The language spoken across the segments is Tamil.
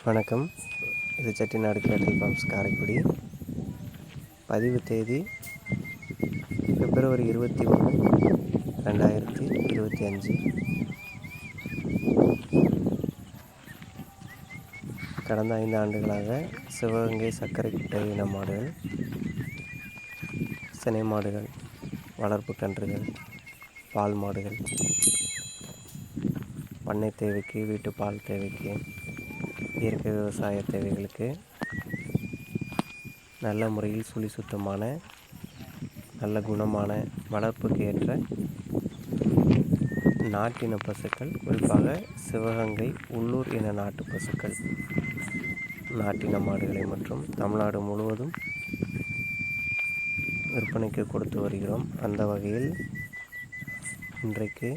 வணக்கம். இது செட்டிநாடு கேட்டல் ஃபார்ம்ஸ் காரைக்குடி. பதிவு தேதி February 21, 2025. கடந்த 5 ஆண்டுகளாக சிவகங்கை சர்க்கரை குட்டை இன மாடுகள், சினை மாடுகள், வளர்ப்பு கன்றுகள், பால் மாடுகள், பண்ணை தேவைக்கு, வீட்டு பால் தேவைக்கு, இயற்கை விவசாய தேவைகளுக்கு நல்ல முறையில் சுழி சுத்தமான, நல்ல குணமான, வளர்ப்புக்கு ஏற்ற நாட்டின பசுக்கள், குறிப்பாக சிவகங்கை உள்ளூர் இன நாட்டு பசுக்கள், நாட்டின மாடுகளை மற்றும் தமிழ்நாடு முழுவதும் விற்பனைக்கு கொடுத்து வருகிறோம். அந்த வகையில் இன்றைக்கு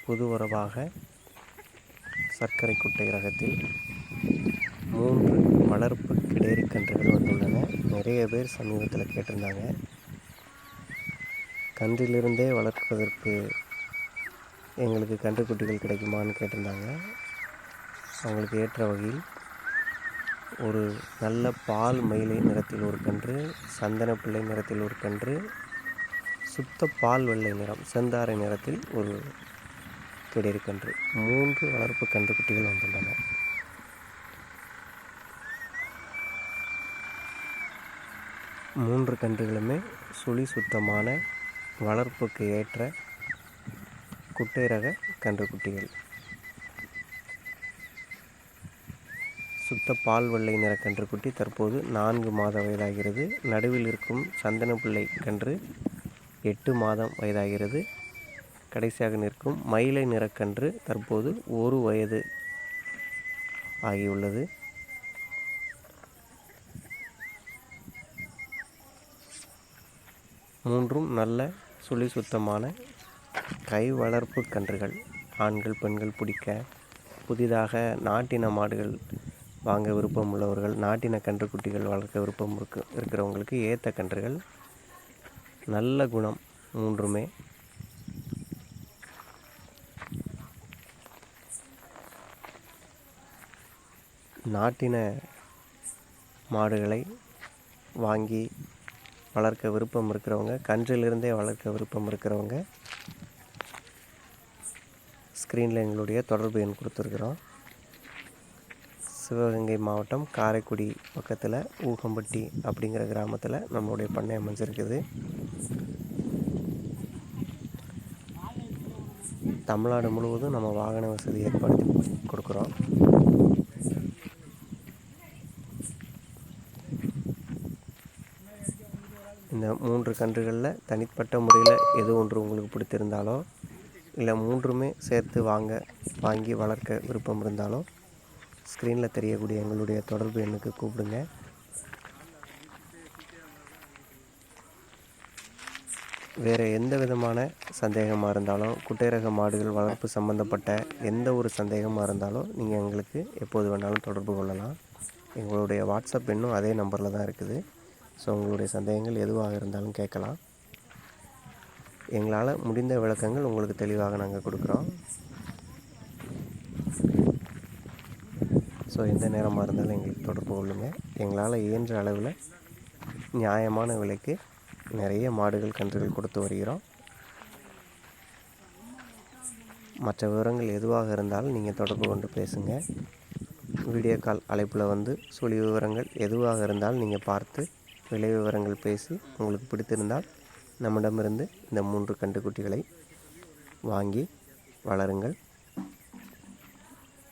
புது உறவாக சர்க்கரை குட்டை ரகத்தில் 3 வளர்ப்பு கிடேரி கன்றுகள் வந்துள்ளன. நிறைய பேர் சமீபத்தில் கேட்டிருந்தாங்க, கன்றிலிருந்தே வளர்ப்பதற்கு எங்களுக்கு கன்றுக்குட்டிகள் கிடைக்குமான்னு கேட்டிருந்தாங்க. அவங்களுக்கு ஏற்ற வகையில் ஒரு நல்ல பால் மயிலை நிறத்தில் ஒரு கன்று, சந்தன பிள்ளை நிறத்தில் ஒரு கன்று, சுத்த பால் வெள்ளை நிறம் செந்தாரை நிறத்தில் ஒரு கிடேரி கன்று, 3 வளர்ப்பு கன்றுக்குட்டிகள் வந்துள்ளன. மூன்று கன்றுகளுமே சுழி சுத்தமான, வளர்ப்புக்கு ஏற்ற குட்டை ரக கன்றுக்குட்டிகள். சுத்த பால் வெள்ளை நிற கன்றுக்குட்டி தற்போது 4 மாத வயதாகிறது. நடுவில் இருக்கும் சந்தன பிள்ளை கன்று 8 மாதம் வயதாகிறது. கடைசியாக நிற்கும் மயிலை நிறக்கன்று தற்போது 1 வயது ஆகியுள்ளது. மூன்றும் நல்ல சுழி சுத்தமான கை வளர்ப்பு கன்றுகள். ஆண்கள் பெண்கள் பிடிக்க, புதிதாக நாட்டின மாடுகள் வாங்க விருப்பம் உள்ளவர்கள், நாட்டின கன்றுக்குட்டிகள் வளர்க்க விருப்பம் இருக்கிறவங்களுக்கு ஏற்ற கன்றுகள். நல்ல குணம் மூன்றுமே. நாட்டின மாடுகளை வாங்கி வளர்க்க விருப்பம் இருக்கிறவங்க, கன்றிலிருந்தே வளர்க்க விருப்பம் இருக்கிறவங்க, ஸ்க்ரீனில் எங்களுடைய தொடர்பு எண் கொடுத்துருக்குறோம். சிவகங்கை மாவட்டம் காரைக்குடி பக்கத்தில் ஊகம்பட்டி அப்படிங்கிற கிராமத்தில் நம்மளுடைய பண்ணை அமைஞ்சிருக்குது. தமிழ்நாடு முழுவதும் நம்ம வாகன வசதி ஏற்படுத்தி கொடுக்குறோம். இந்த 3 கன்றுகளில் தனிப்பட்ட முறையில் எது ஒன்று உங்களுக்கு பிடித்திருந்தாலோ, இல்லை 3மே சேர்த்து வாங்கி வளர்க்க விருப்பம் இருந்தாலும் ஸ்க்ரீனில் தெரியக்கூடிய எங்களுடைய தொடர்பு எண்ணுக்கு கூப்பிடுங்க. வேறு எந்த விதமான சந்தேகமாக இருந்தாலும், குட்டை ரக மாடுகள் வளர்ப்பு சம்மந்தப்பட்ட எந்த ஒரு சந்தேகமாக இருந்தாலும் நீங்கள் எங்களுக்கு எப்போது வேணாலும் தொடர்பு கொள்ளலாம். எங்களுடைய வாட்ஸ்அப் எண்ணும் அதே நம்பரில் தான் இருக்குது. ஸோ உங்களுடைய சந்தேகங்கள் எதுவாக இருந்தாலும் கேட்கலாம். எங்களால் முடிந்த விளக்கங்கள் உங்களுக்கு தெளிவாக நாங்கள் கொடுக்குறோம். ஸோ எந்த நேரமாக இருந்தாலும் எங்களுக்கு தொடர்பு கொள்ளுங்கள். எங்களால் இயன்ற அளவில் நியாயமான விலைக்கு நிறைய மாடுகள் கன்றுகள் கொடுத்து வருகிறோம். மற்ற விவரங்கள் எதுவாக இருந்தாலும் நீங்கள் தொடர்பு கொண்டு பேசுங்க. வீடியோ கால் அழைப்பில் வந்து சுழி விவரங்கள் எதுவாக இருந்தாலும் நீங்கள் பார்த்து விலை விவரங்கள் பேசி உங்களுக்கு பிடித்திருந்தால் நம்மிடமிருந்து இந்த 3 கன்றுக்குட்டிகளை வாங்கி வளருங்கள்.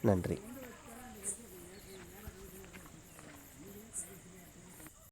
நன்றி.